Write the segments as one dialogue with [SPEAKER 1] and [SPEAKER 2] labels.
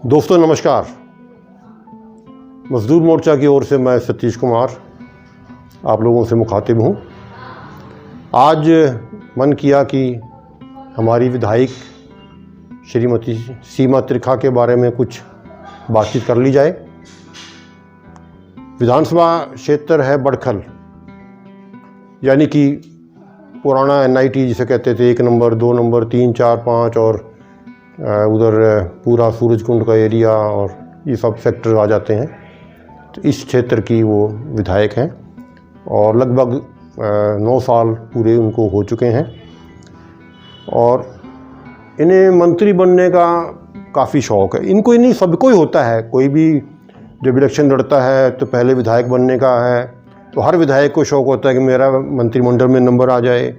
[SPEAKER 1] दोस्तों नमस्कार। मजदूर मोर्चा की ओर से मैं सतीश कुमार आप लोगों से मुखातिब हूँ। आज मन किया कि हमारी विधायक श्रीमती सीमा त्रिखा के बारे में कुछ बातचीत कर ली जाए। विधानसभा क्षेत्र है बड़खल, यानी कि पुराना NIT जिसे कहते थे, 1 नंबर 2 नंबर 3 4 5 और उधर पूरा सूरजकुंड का एरिया और ये सब सेक्टर आ जाते हैं। तो इस क्षेत्र की वो विधायक हैं और लगभग 9 साल पूरे उनको हो चुके हैं और इन्हें मंत्री बनने का काफ़ी शौक़ है। इनको ही नहीं, सबको ही होता है। कोई भी जब इलेक्शन लड़ता है तो पहले विधायक बनने का है, तो हर विधायक को शौक़ होता है कि मेरा मंत्रिमंडल में नंबर आ जाए।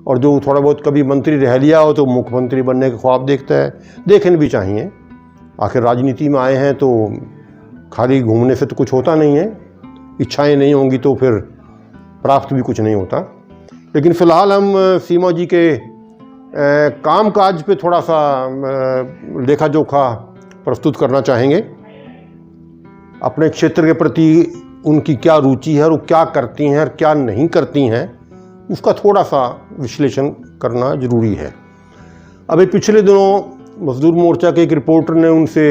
[SPEAKER 1] और जो थोड़ा बहुत कभी मंत्री रह लिया हो तो मुख्यमंत्री बनने के ख्वाब देखता है। देखने भी चाहिए, आखिर राजनीति में आए हैं तो खाली घूमने से तो कुछ होता नहीं है। इच्छाएं नहीं होंगी तो फिर प्राप्त भी कुछ नहीं होता। लेकिन फ़िलहाल हम सीमा जी के काम काज पे थोड़ा सा लेखा जोखा प्रस्तुत करना चाहेंगे। अपने क्षेत्र के प्रति उनकी क्या रुचि है और वो क्या करती हैं और क्या नहीं करती हैं, उसका थोड़ा सा विश्लेषण करना ज़रूरी है। अभी पिछले दिनों मजदूर मोर्चा के एक रिपोर्टर ने उनसे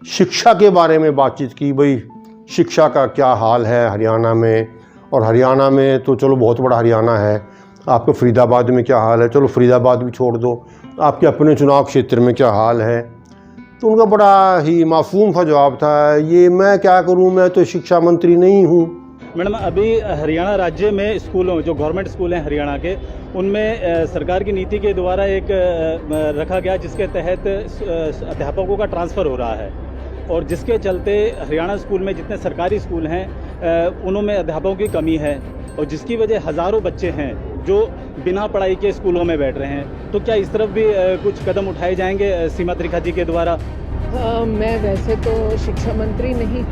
[SPEAKER 1] शिक्षा के बारे में बातचीत की। भाई शिक्षा का क्या हाल है हरियाणा में, और हरियाणा में तो चलो बहुत बड़ा हरियाणा है। आपके फरीदाबाद में क्या हाल है, चलो फरीदाबाद भी छोड़ दो, आपके अपने चुनाव क्षेत्र में क्या हाल है। तो उनका बड़ा ही मासूम सा जवाब था, ये मैं क्या करूं, मैं तो शिक्षा मंत्री नहीं हूं।
[SPEAKER 2] मैडम, अभी हरियाणा राज्य में स्कूलों, जो गवर्नमेंट स्कूल हैं हरियाणा के, उनमें सरकार की नीति के द्वारा एक रखा गया जिसके तहत अध्यापकों का ट्रांसफ़र हो रहा है, और जिसके चलते हरियाणा स्कूल में जितने सरकारी स्कूल हैं उनमें अध्यापकों की कमी है, और जिसकी वजह हज़ारों बच्चे हैं जो बिना पढ़ाई के स्कूलों में बैठ रहे हैं। तो क्या इस तरफ भी कुछ कदम उठाए जाएंगे सीमा त्रिखा जी के द्वारा?
[SPEAKER 3] मैं वैसे तो शिक्षा मंत्री नहीं,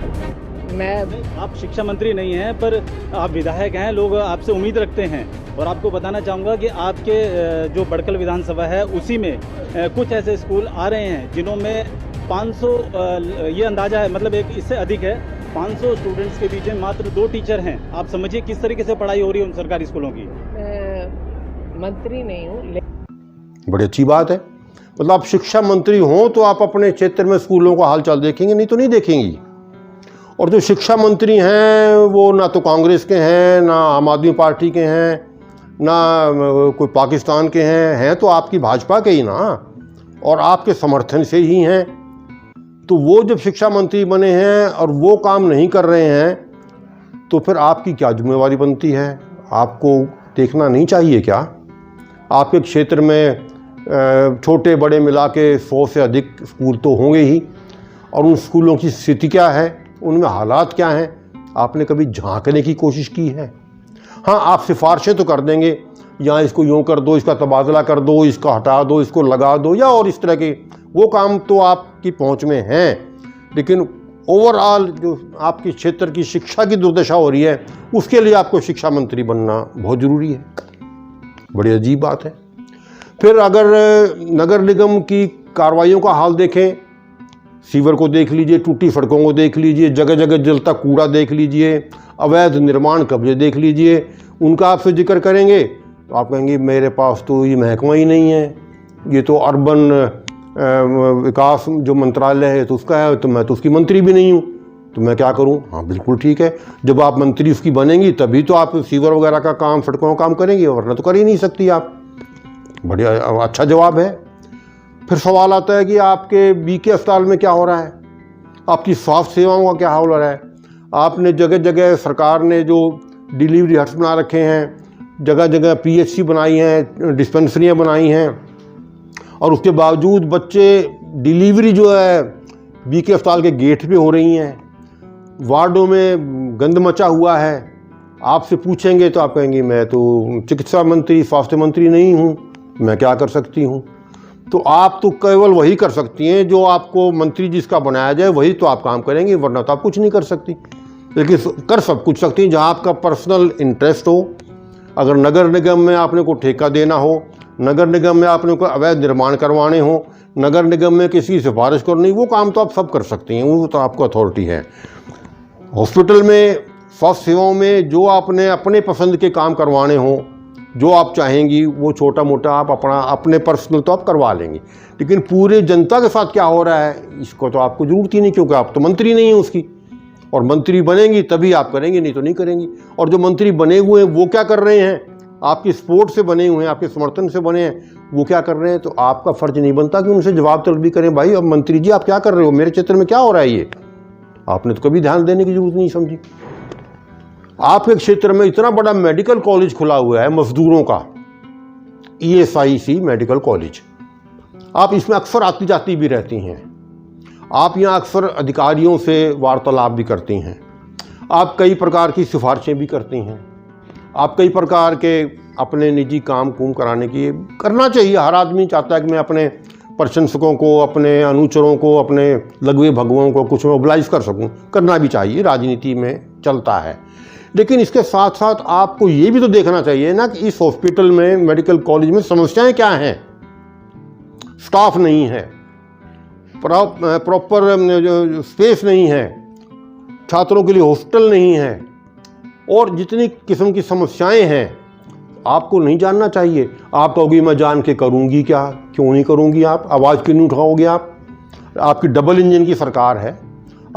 [SPEAKER 2] आप शिक्षा मंत्री नहीं हैं, पर आप विधायक हैं। लोग आपसे उम्मीद रखते हैं, और आपको बताना चाहूँगा कि आपके जो बड़खल विधानसभा है उसी में कुछ ऐसे स्कूल आ रहे हैं जिन्हों में 500 ये अंदाज़ा है, मतलब एक इससे अधिक है, 500 स्टूडेंट्स के बीच में मात्र 2 टीचर हैं। आप समझिए किस तरीके से पढ़ाई हो रही है उन सरकारी स्कूलों की।
[SPEAKER 3] मंत्री नहीं हूँ।
[SPEAKER 1] बड़ी अच्छी बात है, मतलब आप शिक्षा मंत्री हों तो आप अपने क्षेत्र में स्कूलों का हाल चाल देखेंगे, नहीं तो नहीं देखेंगी। और जो शिक्षा मंत्री हैं वो ना तो कांग्रेस के हैं, ना आम आदमी पार्टी के हैं, ना कोई पाकिस्तान के हैं तो आपकी भाजपा के ही ना, और आपके समर्थन से ही हैं। तो वो जब शिक्षा मंत्री बने हैं और वो काम नहीं कर रहे हैं तो फिर आपकी क्या जिम्मेवारी बनती है? आपको देखना नहीं चाहिए क्या? आपके क्षेत्र में छोटे बड़े मिला के 100 से अधिक स्कूल तो होंगे ही, और उन स्कूलों की स्थिति क्या है, उनमें हालात क्या हैं, आपने कभी झांकने की कोशिश की है? हाँ, आप सिफारिशें तो कर देंगे, या इसको यूँ कर दो, इसका तबादला कर दो, इसको हटा दो, इसको लगा दो, या और इस तरह के वो काम तो आपकी पहुंच में हैं। लेकिन ओवरऑल जो आपके क्षेत्र की शिक्षा की दुर्दशा हो रही है, उसके लिए आपको शिक्षा मंत्री बनना बहुत ज़रूरी है। बड़ी अजीब बात है। फिर अगर नगर निगम की कार्रवाइयों का हाल देखें, सीवर को देख लीजिए, टूटी सड़कों को देख लीजिए, जगह जगह जलता कूड़ा देख लीजिए, अवैध निर्माण कब्जे देख लीजिए, उनका आपसे जिक्र करेंगे तो आप कहेंगे मेरे पास तो ये महकमा ही नहीं है, ये तो अर्बन विकास जो मंत्रालय है तो उसका है, तो मैं तो उसकी मंत्री भी नहीं हूँ, तो मैं क्या करूँ? हाँ बिल्कुल ठीक है, जब आप मंत्री उसकी बनेंगी तभी तो आप सीवर वगैरह का काम, सड़कों का काम करेंगे, वरना तो कर ही नहीं सकती आप। बढ़िया, अच्छा जवाब है। फिर सवाल आता है कि आपके BK अस्पताल में क्या हो रहा है, आपकी स्वास्थ्य सेवाओं का क्या हाल हो रहा है। आपने जगह जगह, सरकार ने जो डिलीवरी हट्स बना रखे हैं, जगह जगह PHC बनाई हैं, डिस्पेंसरियाँ बनाई हैं, और उसके बावजूद बच्चे डिलीवरी जो है BK अस्पताल के गेट पे हो रही हैं। वार्डों में गंद मचा हुआ है। आपसे पूछेंगे तो आप कहेंगे मैं तो चिकित्सा मंत्री, स्वास्थ्य मंत्री नहीं हूँ, मैं क्या कर सकती हूँ। तो आप तो केवल वही कर सकती हैं जो आपको मंत्री जिसका बनाया जाए, वही तो आप काम करेंगे, वरना तो आप कुछ नहीं कर सकती। लेकिन कर सब कुछ सकती हैं जहाँ आपका पर्सनल इंटरेस्ट हो। अगर नगर निगम में आपने को ठेका देना हो नगर निगम में आपने कोई अवैध निर्माण करवाने हो, नगर निगम में किसी की सिफारिश करनी, वो काम तो आप सब कर सकती हैं, वो तो आपको अथॉरिटी है। हॉस्पिटल में, स्वास्थ्य सेवाओं में जो आपने अपने पसंद के काम करवाने हो, जो आप चाहेंगी वो छोटा मोटा आप अपने पर्सनल तो आप करवा लेंगे, लेकिन पूरे जनता के साथ क्या हो रहा है इसको तो आपको ज़रूरत ही नहीं, क्योंकि आप तो मंत्री नहीं हैं उसकी। और मंत्री बनेंगी तभी आप करेंगे, नहीं तो नहीं करेंगी। और जो मंत्री बने हुए हैं वो क्या कर रहे हैं, आपकी सपोर्ट से बने हुए हैं, आपके समर्थन से बने हैं, वो क्या कर रहे हैं, तो आपका फ़र्ज नहीं बनता कि उनसे जवाब तलबी करें, भाई अब मंत्री जी आप क्या कर रहे हो, मेरे क्षेत्र में क्या हो रहा है, ये आपने तो कभी ध्यान देने की जरूरत नहीं समझी। आपके क्षेत्र में इतना बड़ा मेडिकल कॉलेज खुला हुआ है मजदूरों का, ESIC मेडिकल कॉलेज, आप इसमें अक्सर आती जाती भी रहती हैं, आप यहाँ अक्सर अधिकारियों से वार्तालाप भी करती हैं, आप कई प्रकार की सिफारिशें भी करती हैं, आप कई प्रकार के अपने निजी काम कुम कराने की करना चाहिए। हर आदमी चाहता है कि मैं अपने प्रशंसकों को, अपने अनुचरों को, अपने लगवे भगवों को कुछ मोबिलाइज कर सकूं, करना भी चाहिए, राजनीति में चलता है। लेकिन इसके साथ साथ आपको ये भी तो देखना चाहिए ना कि इस हॉस्पिटल में, मेडिकल कॉलेज में समस्याएं क्या हैं। स्टाफ नहीं है, प्रॉपर स्पेस नहीं है, छात्रों के लिए हॉस्टल नहीं है, और जितनी किस्म की समस्याएं हैं आपको नहीं जानना चाहिए। आप कहोगी मैं जान के करूंगी क्या, क्यों नहीं करूंगी, आप आवाज़ क्यों नहीं उठाओगे। आपकी डबल इंजन की सरकार है,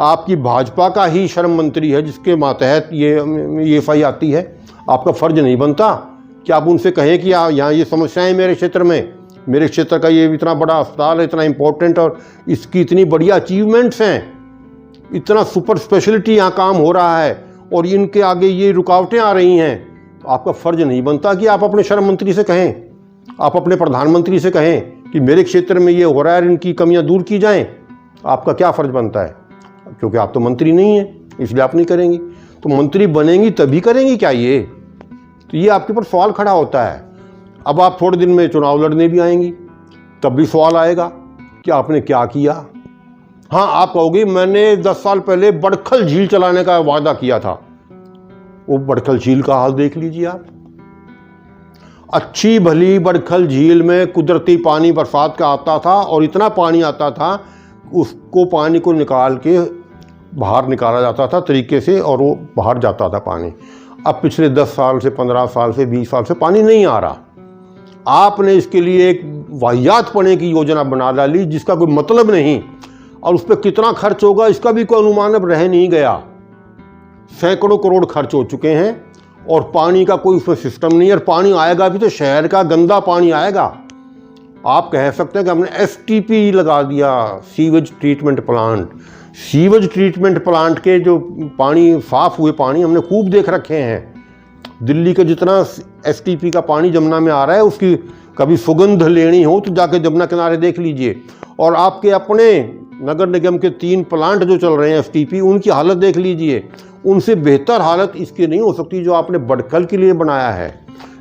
[SPEAKER 1] आपकी भाजपा का ही श्रम मंत्री है जिसके मातहत ये FI आती है। आपका फ़र्ज नहीं बनता कि आप उनसे कहें कि यहाँ ये समस्याएं मेरे क्षेत्र में, मेरे क्षेत्र का ये इतना बड़ा अस्पताल है, इतना इम्पोर्टेंट, और इसकी इतनी बढ़िया अचीवमेंट्स हैं, इतना सुपर स्पेशलिटी यहाँ काम हो रहा है, और इनके आगे ये रुकावटें आ रही हैं। तो आपका फ़र्ज नहीं बनता कि आप अपने श्रम मंत्री से कहें, आप अपने प्रधानमंत्री से कहें कि मेरे क्षेत्र में ये हो रहा है, इनकी कमियाँ दूर की जाएँ। आपका क्या फ़र्ज बनता है, क्योंकि आप तो मंत्री नहीं हैं, इसलिए आप नहीं करेंगी। तो मंत्री बनेंगी तभी करेंगी क्या ये, तो ये आपके ऊपर सवाल खड़ा होता है। अब आप थोड़े दिन में चुनाव लड़ने भी आएंगी, तब भी सवाल आएगा कि आपने क्या किया। हाँ, आप कहोगे मैंने 10 साल पहले बड़खल झील चलाने का वादा किया था, वो बड़खल झील का हाल देख लीजिए आप। अच्छी भली बड़खल झील में कुदरती पानी बरसात का आता था, और इतना पानी आता था उसको पानी को निकाल के बाहर निकाला जाता था तरीके से, और वो बाहर जाता था पानी। अब पिछले 10 साल से, 15 साल से, 20 साल से पानी नहीं आ रहा। आपने इसके लिए एक वाहियातपने की योजना बना डाली जिसका कोई मतलब नहीं, और उस पर कितना खर्च होगा इसका भी कोई अनुमान अब रह नहीं गया। सैकड़ों करोड़ खर्च हो चुके हैं, और पानी का कोई उसमें सिस्टम नहीं है, और पानी आएगा भी तो शहर का गंदा पानी आएगा। आप कह सकते हैं कि हमने STP लगा दिया, sewage treatment plant. Sewage treatment plant के जो पानी, साफ हुए पानी हमने खूब देख रखे हैं। दिल्ली का जितना STP का पानी जमुना में आ रहा है, उसकी कभी सुगंध लेनी हो तो जाके जमुना किनारे देख लीजिए। और आपके अपने नगर निगम के 3 प्लांट जो चल रहे हैं STP, उनकी हालत देख लीजिए। उनसे बेहतर हालत इसकी नहीं हो सकती जो आपने बड़खल के लिए बनाया है।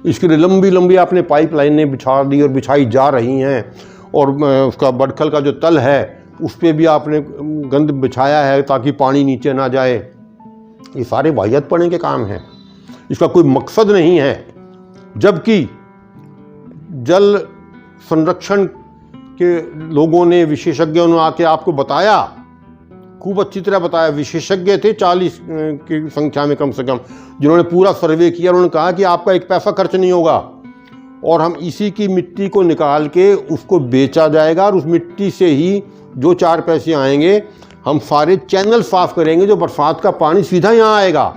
[SPEAKER 1] इसके लिए लंबी लंबी आपने पाइपलाइनें बिछा दी और बिछाई जा रही हैं, और उसका बड़खल का जो तल है उस पर भी आपने गंद बिछाया है ताकि पानी नीचे ना जाए। ये सारे वाहियातपने के काम हैं, इसका कोई मकसद नहीं है। जबकि जल संरक्षण के लोगों ने, विशेषज्ञों ने आके आपको बताया, खूब अच्छी तरह बताया। विशेषज्ञ थे 40 की संख्या में कम से कम, जिन्होंने पूरा सर्वे किया। उन्होंने कहा कि आपका एक पैसा खर्च नहीं होगा, और हम इसी की मिट्टी को निकाल के उसको बेचा जाएगा, और उस मिट्टी से ही जो 4 पैसे आएंगे हम सारे चैनल साफ करेंगे, जो बरसात का पानी सीधा यहाँ आएगा,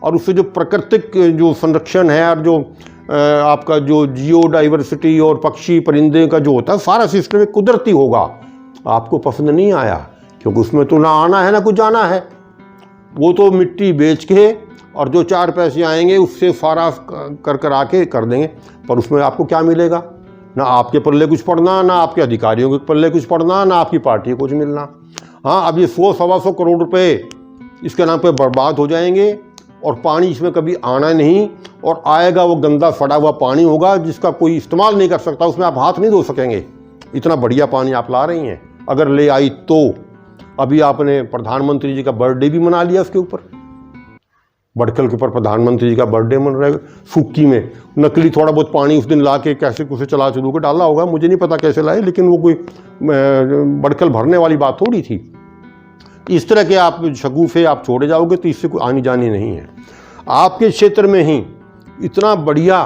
[SPEAKER 1] और उससे जो प्राकृतिक जो संरक्षण है, और जो आपका जो जियो डाइवर्सिटी और पक्षी परिंदे का जो होता है, सारा सिस्टम एक कुदरती होगा। आपको पसंद नहीं आया, क्योंकि उसमें तो ना आना है ना कुछ जाना है। वो तो मिट्टी बेच के और जो 4 पैसे आएंगे उससे सारा कर आके कर देंगे, पर उसमें आपको क्या मिलेगा? ना आपके पल्ले कुछ पड़ना, ना आपके अधिकारियों के पल्ले कुछ पड़ना, ना आपकी पार्टी को कुछ मिलना। हाँ, अब ये 100-125 करोड़ रुपए इसके नाम पे बर्बाद हो जाएंगे, और पानी इसमें कभी आना नहीं, और आएगा वो गंदा सड़ा हुआ पानी होगा जिसका कोई इस्तेमाल नहीं कर सकता, उसमें आप हाथ नहीं धो सकेंगे। इतना बढ़िया पानी आप ला रही हैं, अगर ले आई तो। अभी आपने प्रधानमंत्री जी का बर्थडे भी मना लिया उसके ऊपर। बड़कल के ऊपर प्रधानमंत्री जी का बर्थडे मन रहा है, सुक्की में नकली थोड़ा बहुत पानी उस दिन ला के कैसे कुछ चला चलू के डाला होगा, मुझे नहीं पता कैसे लाए, लेकिन वो कोई बड़कल भरने वाली बात थोड़ी थी। इस तरह के आप शगुफे आप छोड़े जाओगे तो इससे कोई आनी जानी नहीं है। आपके क्षेत्र में ही इतना बढ़िया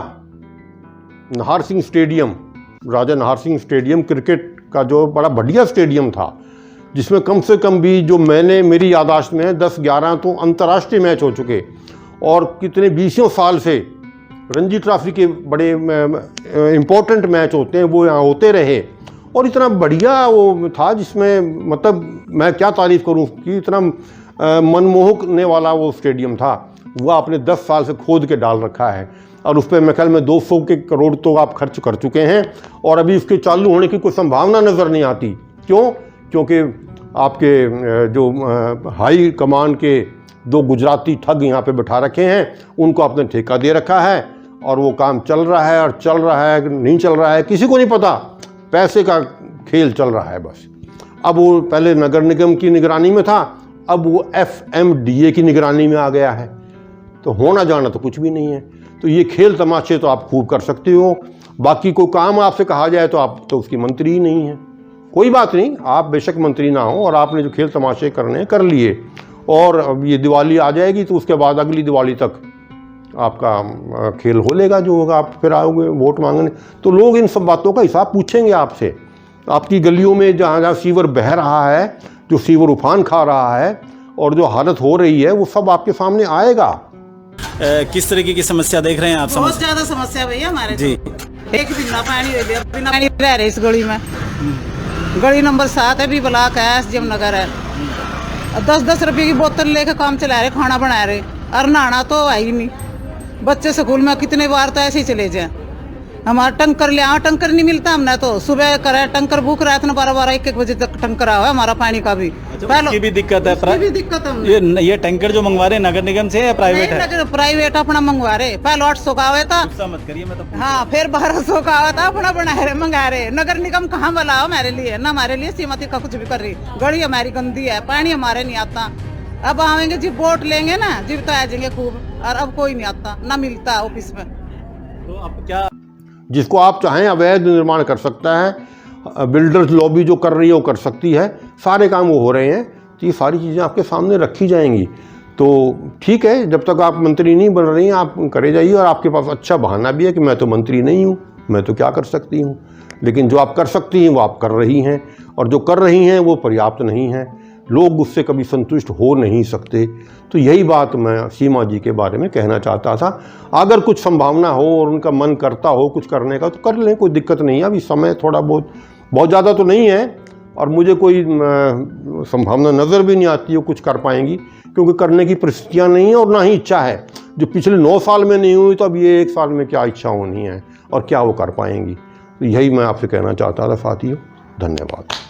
[SPEAKER 1] नाहर सिंह स्टेडियम, राजा नाहर सिंह स्टेडियम क्रिकेट का जो बड़ा बढ़िया स्टेडियम था, जिसमें कम से कम भी जो मेरी याददाश्त में 10-11 तो अंतर्राष्ट्रीय मैच हो चुके और कितने 20 साल से रणजी ट्रॉफी के बड़े इम्पोर्टेंट मैच होते हैं वो यहाँ होते रहे, और इतना बढ़िया वो था जिसमें मतलब मैं क्या तारीफ़ करूँ कि इतना मनमोहकने वाला वो स्टेडियम था। वो आपने 10 साल से खोद के डाल रखा है और उस पर मेरे ख्याल में 200 के करोड़ तो आप खर्च कर चुके हैं, और अभी उसके चालू होने की कोई संभावना नज़र नहीं आती। क्यों? क्योंकि आपके जो हाई कमान के 2 गुजराती ठग यहाँ पे बैठा रखे हैं, उनको आपने ठेका दे रखा है और वो काम चल रहा है, और चल रहा है नहीं चल रहा है किसी को नहीं पता, पैसे का खेल चल रहा है बस। अब वो पहले नगर निगम की निगरानी में था, अब वो FMDA की निगरानी में आ गया है, तो होना जाना तो कुछ भी नहीं है। तो ये खेल तमाशे तो आप खूब कर सकते हो, बाकी कोई काम आपसे कहा जाए तो आप तो उसकी मंत्री ही नहीं हैं। कोई बात नहीं, आप बेशक मंत्री ना हो और आपने जो खेल तमाशे करने कर लिए, और अब ये दिवाली आ जाएगी तो उसके बाद अगली दिवाली तक आपका खेल हो लेगा जो होगा, आप फिर आओगे वोट मांगने, तो लोग इन सब बातों का हिसाब पूछेंगे आपसे। आपकी गलियों में जहाँ जहाँ सीवर बह रहा है, जो सीवर उफान खा रहा है और जो हालत हो रही है, वो सब आपके सामने आएगा।
[SPEAKER 2] किस तरीके की समस्या देख रहे हैं आप?
[SPEAKER 4] बहुत ज्यादा समस्या भैया हमारे
[SPEAKER 2] जी।
[SPEAKER 4] एक बिना पानी रह रहे इस गली में। गली नंबर 7 है, भी ब्लॉक है, SDM नगर है। 10-10 रुपए की बोतल लेके काम चला रहे, खाना बना रहे, और नहाना तो है ही नहीं। बच्चे स्कूल में कितने बार तो ऐसे ही चले जाए। हमारा टंकर ले आओ, टंकर नहीं मिलता हमने तो सुबह करे टंकर बुक रहा था 12-1 बजे तक टंकर आया हमारा पानी का भी।
[SPEAKER 2] उसकी भी दिक्कत है,
[SPEAKER 4] भी दिक्कत है।
[SPEAKER 2] ये टैंकर जो मंगवा रहे नगर निगम से या प्राइवेट है?
[SPEAKER 4] प्राइवेट अपना मंगवा रहे, पहले 800 का आया था,
[SPEAKER 2] मत करिए, मैं तो
[SPEAKER 4] हाँ, फिर 1200 का आया था, अपना बना रहे मंगा रहे। नगर निगम कहाँ वाला हमारे लिए, ना हमारे लिए सीमती का कुछ भी कर रही। गड़ी हमारी गंदी है, पानी हमारे नहीं आता। अब आएंगे जी वोट लेंगे ना जी, तो आ जाएंगे खूब, और अब कोई नहीं आता, ना मिलता ऑफिस में।
[SPEAKER 2] तो अब क्या,
[SPEAKER 1] जिसको आप चाहें अवैध निर्माण कर सकता है, बिल्डर्स लॉबी जो कर रही है वो कर सकती है, सारे काम वो हो रहे हैं, तो ये सारी चीज़ें आपके सामने रखी जाएंगी। तो ठीक है, जब तक आप मंत्री नहीं बन रही हैं आप करे जाइए, और आपके पास अच्छा बहाना भी है कि मैं तो मंत्री नहीं हूँ, मैं तो क्या कर सकती हूँ। लेकिन जो आप कर सकती हैं वो आप कर रही हैं, और जो कर रही हैं वो पर्याप्त नहीं है। लोग उससे कभी संतुष्ट हो नहीं सकते। तो यही बात मैं सीमा जी के बारे में कहना चाहता था। अगर कुछ संभावना हो और उनका मन करता हो कुछ करने का तो कर लें, कोई दिक्कत नहीं है। अभी समय थोड़ा बहुत ज़्यादा तो नहीं है, और मुझे कोई संभावना नज़र भी नहीं आती हो कुछ कर पाएंगी, क्योंकि करने की परिस्थितियाँ नहीं है और ना ही इच्छा है। जो पिछले 9 साल में नहीं हुई, तो अब ये 1 साल में क्या इच्छा होनी है और क्या वो कर पाएंगी। तो यही मैं आपसे कहना चाहता था साथियों। धन्यवाद।